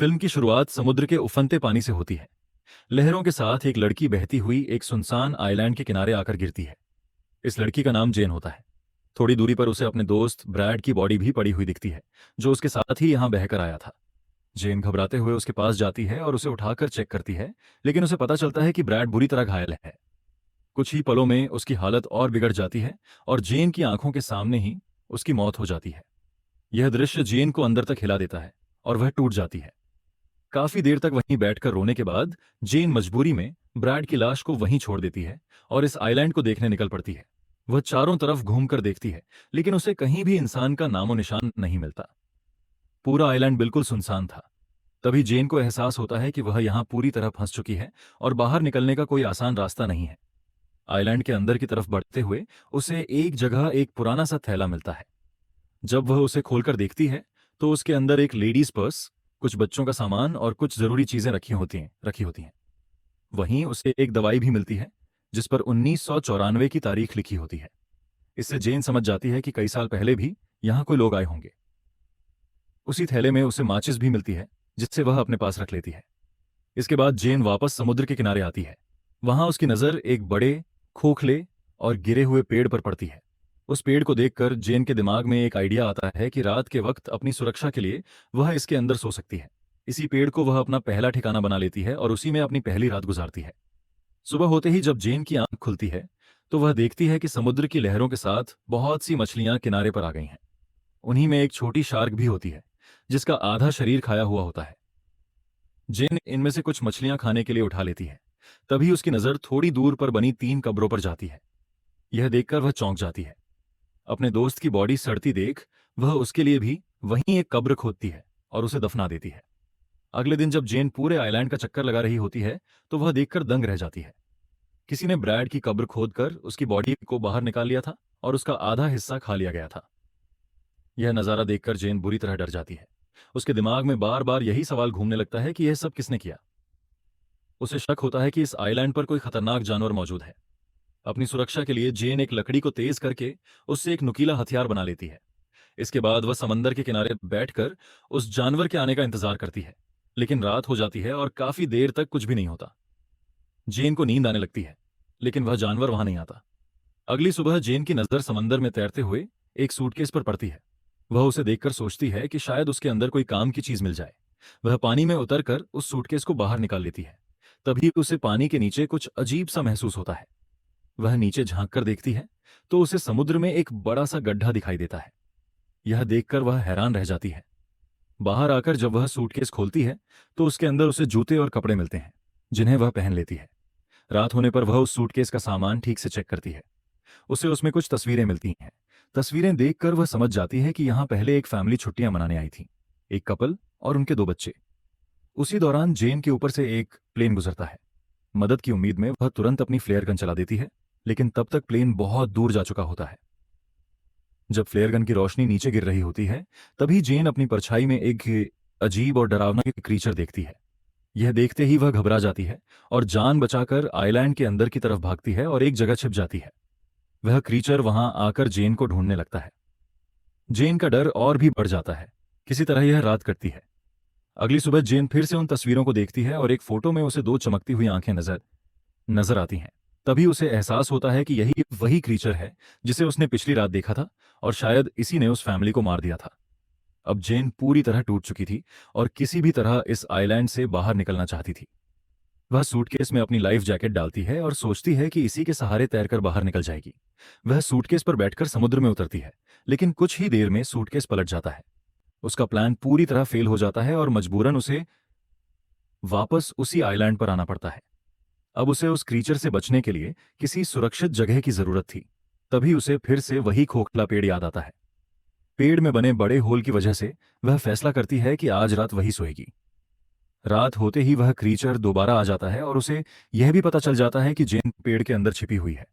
Film की शुरुआत समुद्र के उफनते पानी से होती है। लहरों के साथ एक लड़की बहती हुई एक सुनसान आइलैंड के किनारे आकर गिरती है। इस लड़की का नाम जेन होता है। थोड़ी दूरी पर उसे अपने दोस्त ब्रैड की बॉडी भी पड़ी हुई दिखती है, जो उसके साथ ही यहां बहकर आया था। जेन घबराते हुए उसके पास जाती है और उसे उठाकर चेक करती है, लेकिन उसे पता चलता है कि ब्रैड बुरी तरह घायल है। कुछ ही पलों में उसकी हालत और बिगड़ जाती है और जेन की आंखों के सामने ही उसकी मौत हो जाती है। यह दृश्य जेन को अंदर तक हिला देता है और वह टूट जाती है। काफी देर तक वहीं बैठकर रोने के बाद जेन मजबूरी में ब्रैड की लाश को वहीं छोड़ देती है और इस आइलैंड को देखने निकल पड़ती है। वह चारों तरफ घूमकर देखती है, लेकिन उसे कहीं भी इंसान का नामो निशान नहीं मिलता। पूरा आइलैंड बिल्कुल सुनसान था। तभी जेन को एहसास होता है कि वह यहां पूरी तरह फंस चुकी है और बाहर निकलने का कोई आसान रास्ता नहीं है। आइलैंड के अंदर की तरफ बढ़ते हुए उसे एक जगह एक पुराना सा थैला मिलता है। जब वह उसे खोलकर देखती है तो उसके अंदर एक लेडीज पर्स, कुछ बच्चों का सामान और कुछ जरूरी चीजें रखी होती हैं। वहीं उसे एक दवाई भी मिलती है जिस पर 1994 की तारीख लिखी होती है। इससे जेन समझ जाती है कि कई साल पहले भी यहां कोई लोग आए होंगे। उसी थैले में उसे माचिस भी मिलती है, जिससे वह अपने पास रख लेती है। इसके बाद जेन वापस समुद्र के किनारे आती है। वहां उसकी नजर एक बड़े, खोखले और गिरे हुए पेड़ पर पड़ती है। उस पेड़ को देखकर जेन के दिमाग में एक आइडिया आता है कि रात के वक्त अपनी सुरक्षा के लिए वह इसके अंदर सो सकती है। इसी पेड़ को वह अपना पहला ठिकाना बना लेती है और उसी में अपनी पहली रात गुजारती है। सुबह होते ही जब जेन की आंख खुलती है तो वह देखती है कि समुद्र की लहरों के साथ बहुत सी मछलियां किनारे पर आ गई हैं। उन्हीं में एक छोटी शार्क भी होती है, जिसका आधा शरीर खाया हुआ होता है। जेन इनमें से कुछ मछलियां खाने के लिए उठा लेती है। तभी उसकी नजर थोड़ी दूर पर बनी 3 कब्रों पर जाती है। यह देखकर वह चौंक जाती है। अपने दोस्त की बॉडी सड़ती देख वह उसके लिए भी वहीं एक कब्र खोदती है और उसे दफना देती है। अगले दिन जब जेन पूरे आइलैंड का चक्कर लगा रही होती है तो वह देखकर दंग रह जाती है। किसी ने ब्रैड की कब्र खोदकर उसकी बॉडी को बाहर निकाल लिया था और उसका आधा हिस्सा खा लिया गया था। यह नजारा देखकर जेन बुरी तरह डर जाती है। उसके दिमाग में बार बार यही सवाल घूमने लगता है कि यह सब किसने किया। उसे शक होता है कि इस आइलैंड पर कोई खतरनाक जानवर मौजूद है। अपनी सुरक्षा के लिए जेन एक लकड़ी को तेज करके उससे एक नुकीला हथियार बना लेती है। इसके बाद वह समंदर के किनारे बैठकर उस जानवर के आने का इंतजार करती है। लेकिन रात हो जाती है और काफी देर तक कुछ भी नहीं होता। जेन को नींद आने लगती है, लेकिन वह जानवर वहां नहीं आता। अगली सुबह जेन की नजर समंदर में तैरते हुए एक सूटकेस पर पड़ती है। वह उसे देखकर सोचती है कि शायद उसके अंदर कोई काम की चीज मिल जाए। वह पानी में उतरकर उस सूटकेस को बाहर निकाल लेती है। तभी उसे पानी के नीचे कुछ अजीब सा महसूस होता है। वह नीचे झांक कर देखती है तो उसे समुद्र में एक बड़ा सा गड्ढा दिखाई देता है। यह देखकर वह हैरान रह जाती है। बाहर आकर जब वह सूटकेस खोलती है तो उसके अंदर उसे जूते और कपड़े मिलते हैं, जिन्हें वह पहन लेती है। रात होने पर वह उस सूटकेस का सामान ठीक से चेक करती है। उसे उसमें कुछ तस्वीरें मिलती हैं। तस्वीरें देखकर वह समझ जाती है कि यहाँ पहले एक फैमिली छुट्टियां मनाने आई थी, एक कपल और उनके 2 बच्चे। उसी दौरान जेन के ऊपर से एक प्लेन गुजरता है। मदद की उम्मीद में वह तुरंत अपनी फ्लेयर गन चला देती है, लेकिन तब तक प्लेन बहुत दूर जा चुका होता है। जब फ्लेयर गन की रोशनी नीचे गिर रही होती है तभी जेन अपनी परछाई में एक अजीब और डरावना क्रीचर देखती है। यह देखते ही वह घबरा जाती है और जान बचाकर आइलैंड के अंदर की तरफ भागती है और एक जगह छिप जाती है। वह क्रीचर वहां आकर जेन को ढूंढने लगता है। जेन का डर और भी बढ़ जाता है। किसी तरह यह रात कटती है। अगली सुबह जेन फिर से उन तस्वीरों को देखती है और एक फोटो में उसे 2 चमकती हुई आंखें नजर आती हैं। तभी उसे एहसास होता है कि यही वही क्रीचर है जिसे उसने पिछली रात देखा था और शायद इसी ने उस फैमिली को मार दिया था। अब जेन पूरी तरह टूट चुकी थी और किसी भी तरह इस आइलैंड से बाहर निकलना चाहती थी। वह सूटकेस में अपनी लाइफ जैकेट डालती है और सोचती है कि इसी के सहारे तैरकर बाहर निकल जाएगी। वह सूटकेस पर बैठकर समुद्र में उतरती है, लेकिन कुछ ही देर में सूटकेस पलट जाता है। उसका प्लान पूरी तरह फेल हो जाता है और मजबूरन उसे वापस उसी आइलैंड पर आना पड़ता है। अब उसे उस क्रीचर से बचने के लिए किसी सुरक्षित जगह की जरूरत थी। तभी उसे फिर से वही खोखला पेड़ याद आता है। पेड़ में बने बड़े होल की वजह से वह फैसला करती है कि आज रात वही सोएगी। रात होते ही वह क्रीचर दोबारा आ जाता है और उसे यह भी पता चल जाता है कि जेन पेड़ के अंदर छिपी हुई है।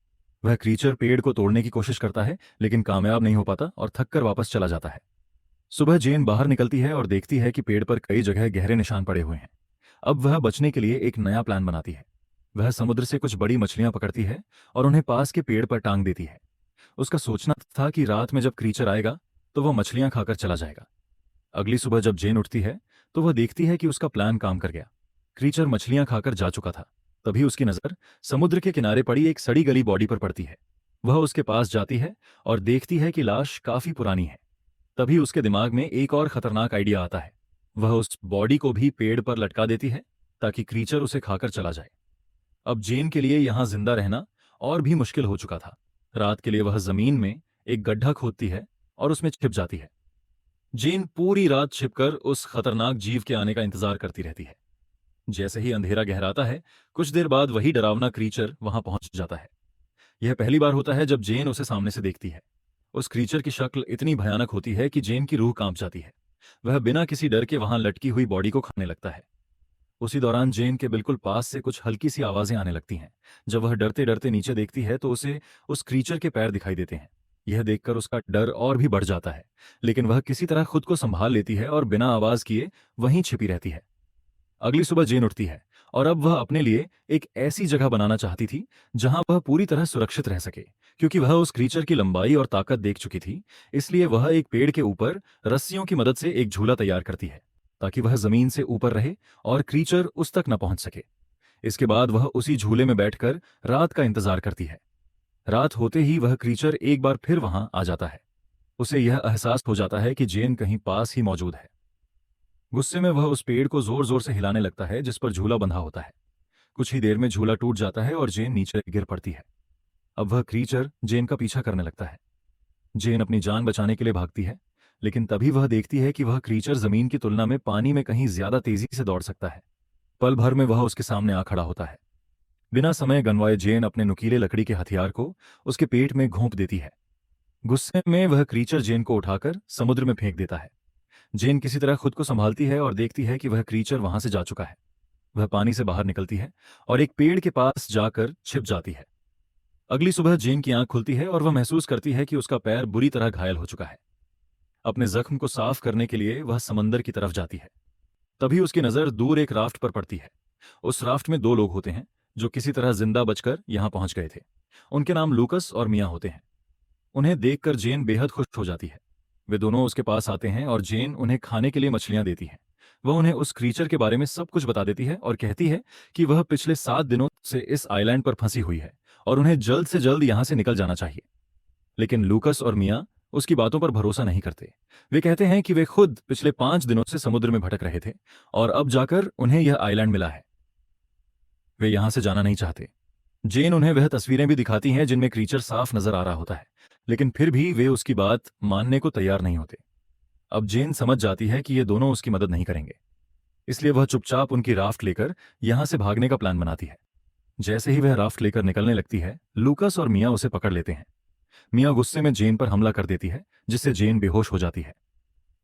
वह क्रीचर पेड़ को तोड़ने की कोशिश करता है, लेकिन कामयाब नहीं हो पाता और थककर वापस चला जाता है। सुबह जेन बाहर निकलती है और देखती है कि पेड़ पर कई जगह गहरे निशान पड़े हुए हैं। अब वह बचने के लिए एक नया प्लान बनाती है। वह समुद्र से कुछ बड़ी मछलियां पकड़ती है और उन्हें पास के पेड़ पर टांग देती है। उसका सोचना था कि रात में जब क्रीचर आएगा तो वह मछलियां खाकर चला जाएगा। अगली सुबह जब जेन उठती है तो वह देखती है कि उसका प्लान काम कर गया। क्रीचर मछलियां खाकर जा चुका था। तभी उसकी नजर समुद्र के किनारे पड़ी एक सड़ी गली बॉडी पर पड़ती है। वह उसके पास जाती है और देखती है कि लाश काफी पुरानी है। तभी उसके दिमाग में एक और खतरनाक आइडिया आता है। वह उस बॉडी को भी पेड़ पर लटका देती है ताकि क्रीचर उसे खाकर चला जाए। अब जेन के लिए यहां जिंदा रहना और भी मुश्किल हो चुका था। रात के लिए वह जमीन में एक गड्ढा खोदती है और उसमें छिप जाती है। जेन पूरी रात छिपकर उस खतरनाक जीव के आने का इंतजार करती रहती है। जैसे ही अंधेरा गहराता है, कुछ देर बाद वही डरावना क्रीचर वहां पहुंच जाता है। यह पहली बार होता है जब जेन उसे सामने से देखती है। उस क्रीचर की शक्ल इतनी भयानक होती है कि जेन की रूह कांप जाती है। वह बिना किसी डर के वहां लटकी हुई बॉडी को खाने लगता है। उसी दौरान जेन के बिल्कुल पास से कुछ हल्की सी आवाजें आने लगती हैं। जब वह डरते डरते नीचे देखती है तो उसे उस क्रीचर के पैर दिखाई देते हैं। यह देखकर उसका डर और भी बढ़ जाता है, लेकिन वह किसी तरह खुद को संभाल लेती है और बिना आवाज किए वहीं छिपी रहती है। अगली सुबह जेन उठती है और अब वह अपने लिए एक ऐसी जगह बनाना चाहती थी जहां वह पूरी तरह सुरक्षित रह सके। क्योंकि वह उस क्रीचर की लंबाई और ताकत देख चुकी थी, इसलिए वह एक पेड़ के ऊपर रस्सियों की मदद से एक झूला तैयार करती है ताकि वह जमीन से ऊपर रहे और क्रीचर उस तक न पहुंच सके। इसके बाद वह उसी झूले में बैठकर रात का इंतजार करती है। रात होते ही वह क्रीचर एक बार फिर वहां आ जाता है। उसे यह एहसास हो जाता है कि जेन कहीं पास ही मौजूद है। गुस्से में वह उस पेड़ को जोर जोर से हिलाने लगता है जिस पर झूला बंधा होता है। कुछ ही देर में झूला टूट जाता है और जेन नीचे गिर पड़ती है। अब वह क्रीचर जेन का पीछा करने लगता है। जेन अपनी जान बचाने के लिए भागती है, लेकिन तभी वह देखती है कि वह क्रीचर जमीन की तुलना में पानी में कहीं ज्यादा तेजी से दौड़ सकता है। पल भर में वह उसके सामने आ खड़ा होता है। बिना समय गंवाए जेन अपने नुकीले लकड़ी के हथियार को उसके पेट में घोंप देती है। गुस्से में वह क्रीचर जेन को उठाकर समुद्र में फेंक देता है। जेन किसी तरह खुद को संभालती है और देखती है कि वह क्रीचर वहां से जा चुका है। वह पानी से बाहर निकलती है और एक पेड़ के पास जाकर छिप जाती है। अगली सुबह जेन की आंख खुलती है और वह महसूस करती है कि उसका पैर बुरी तरह घायल हो चुका है। अपने जख्म को साफ करने के लिए वह समंदर की तरफ जाती है। तभी उसकी नजर दूर एक राफ्ट पर पड़ती है। उस राफ्ट में दो लोग होते हैं जो किसी तरह जिंदा बचकर यहां पहुंच गए थे। उनके नाम लूकस और मिया होते हैं। उन्हें देखकर जेन बेहद खुश हो जाती है। वे दोनों उसके पास आते हैं और जेन उन्हें खाने के लिए मछलियां देती है। वह उन्हें उस क्रीचर के बारे में सब कुछ बता देती है और कहती है कि वह पिछले 7 दिनों से इस आइलैंड पर फंसी हुई है और उन्हें जल्द से जल्द यहां से निकल जाना चाहिए। लेकिन लूकस और मिया उसकी बातों पर भरोसा नहीं करते। वे कहते हैं कि वे खुद पिछले 5 दिनों से समुद्र में भटक रहे थे और अब जाकर उन्हें यह आइलैंड मिला है। वे यहां से जाना नहीं चाहते। जेन उन्हें वह तस्वीरें भी दिखाती हैं जिनमें क्रीचर साफ नजर आ रहा होता है, लेकिन फिर भी वे उसकी बात मानने को तैयार नहीं होते। अब जेन समझ जाती है कि ये दोनों उसकी मदद नहीं करेंगे, इसलिए वह चुपचाप उनकी राफ्ट लेकर यहां से भागने का प्लान बनाती है। जैसे ही वह राफ्ट लेकर निकलने लगती है, लूकस और मिया उसे पकड़ लेते हैं। मिया गुस्से में जेन पर हमला कर देती है, जिससे जेन बेहोश हो जाती है।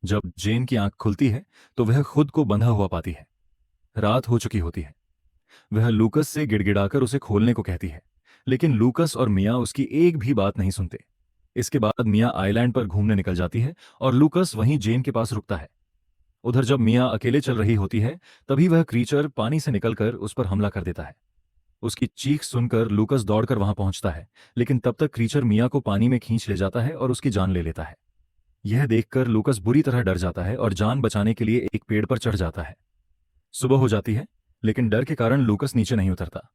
जब जेन की आंख खुलती है तो वह खुद को बंधा हुआ पाती है। रात हो चुकी होती है। वह लूकस से गिड़गिड़ाकर उसे खोलने को कहती है, लेकिन लूकस और मिया उसकी एक भी बात नहीं सुनते। इसके बाद मिया आइलैंड पर घूमने निकल जाती है और लूकस वहीं जेन के पास रुकता है। उधर जब मिया अकेले चल रही होती है, तभी वह क्रीचर पानी से निकलकर उस पर हमला कर देता है। उसकी चीख सुनकर लूकस दौड़कर वहां पहुंचता है, लेकिन तब तक क्रीचर मिया को पानी में खींच ले जाता है और उसकी जान ले लेता है। यह देखकर लूकस बुरी तरह डर जाता है और जान बचाने के लिए एक पेड़ पर चढ़ जाता है। सुबह हो जाती है, लेकिन डर के कारण लूकस नीचे नहीं उतरता।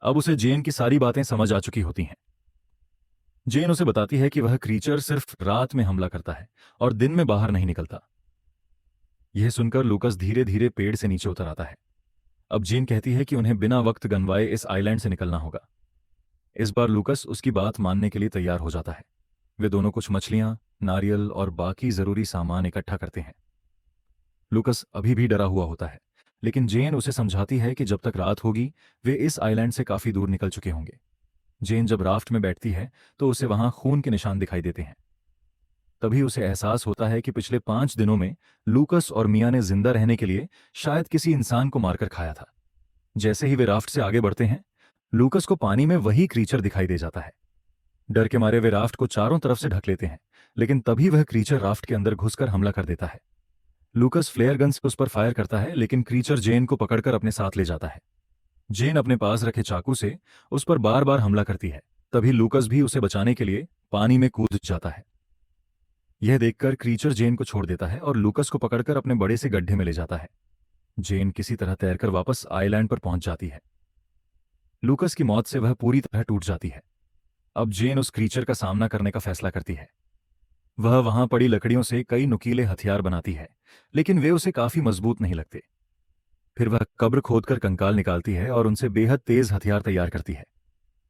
अब उसे जेन की सारी बातें समझ आ चुकी होती हैं। जेन उसे बताती है कि वह क्रीचर सिर्फ रात में हमला करता है और दिन में बाहर नहीं निकलता। यह सुनकर लूकस धीरे धीरे पेड़ से नीचे उतर आता है। अब जेन कहती है कि उन्हें बिना वक्त गंवाए इस आइलैंड से निकलना होगा। इस बार लूकस उसकी बात मानने के लिए तैयार हो जाता है। वे दोनों कुछ मछलियां, नारियल और बाकी जरूरी सामान इकट्ठा करते हैं। लूकस अभी भी डरा हुआ होता है, लेकिन जेन उसे समझाती है कि जब तक रात होगी वे इस आइलैंड से काफी दूर निकल चुके होंगे। जेन जब राफ्ट में बैठती है तो उसे वहां खून के निशान दिखाई देते हैं। तभी उसे एहसास होता है कि पिछले 5 दिनों में लूकस और मिया ने जिंदा रहने के लिए शायद किसी इंसान को मारकर खाया था। जैसे ही वे राफ्ट से आगे बढ़ते हैं, लूकस को पानी में वही क्रीचर दिखाई दे जाता है। डर के मारे वे राफ्ट को चारों तरफ से ढक लेते हैं, लेकिन तभी वह क्रीचर राफ्ट के अंदर घुसकर हमला कर देता है। लूकस फ्लेयर गन से उस पर फायर करता है, लेकिन क्रीचर जेन को पकड़कर अपने साथ ले जाता है। जेन अपने पास रखे चाकू से उस पर बार बार हमला करती है। तभी लूकस भी उसे बचाने के लिए पानी में कूद जाता है। यह देखकर क्रीचर जेन को छोड़ देता है और लूकस को पकड़कर अपने बड़े से गड्ढे में ले जाता है। जेन किसी तरह तैरकर वापस आइलैंड पर पहुंच जाती है। लूकस की मौत से वह पूरी तरह टूट जाती है। अब जेन उस क्रीचर का सामना करने का फैसला करती है। वह वहां पड़ी लकड़ियों से कई नुकीले हथियार बनाती है, लेकिन वे उसे काफी मजबूत नहीं लगते। फिर वह कब्र खोदकर कंकाल निकालती है और उनसे बेहद तेज हथियार तैयार करती है।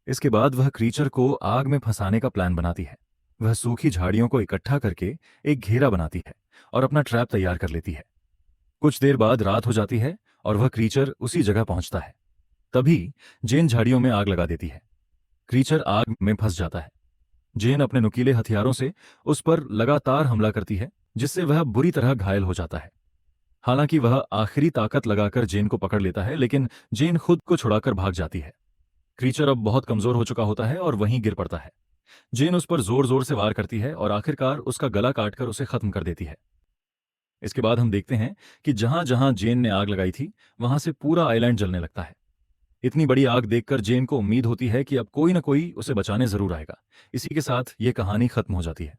इसके बाद वह क्रीचर को आग में फंसाने का प्लान बनाती है। वह सूखी झाड़ियों को इकट्ठा करके एक घेरा बनाती है और अपना ट्रैप तैयार कर लेती है। कुछ देर बाद रात हो जाती है और वह क्रीचर उसी जगह पहुंचता है। तभी जेन झाड़ियों में आग लगा देती है। क्रीचर आग में फंस जाता है। जेन अपने नुकीले हथियारों से उस पर लगातार हमला करती है, जिससे वह बुरी तरह घायल हो जाता है। हालांकि वह आखिरी ताकत लगाकर जेन को पकड़ लेता है, लेकिन जेन खुद को छुड़ाकर भाग जाती है। क्रीचर अब बहुत कमजोर हो चुका होता है और वहीं गिर पड़ता है। जेन उस पर जोर जोर से वार करती है और आखिरकार उसका गला काटकर उसे खत्म कर देती है। इसके बाद हम देखते हैं कि जहां जहां जेन ने आग लगाई थी, वहां से पूरा आइलैंड जलने लगता है। इतनी बड़ी आग देखकर जेन को उम्मीद होती है कि अब कोई ना कोई उसे बचाने जरूर आएगा। इसी के साथ यह कहानी खत्म हो जाती है।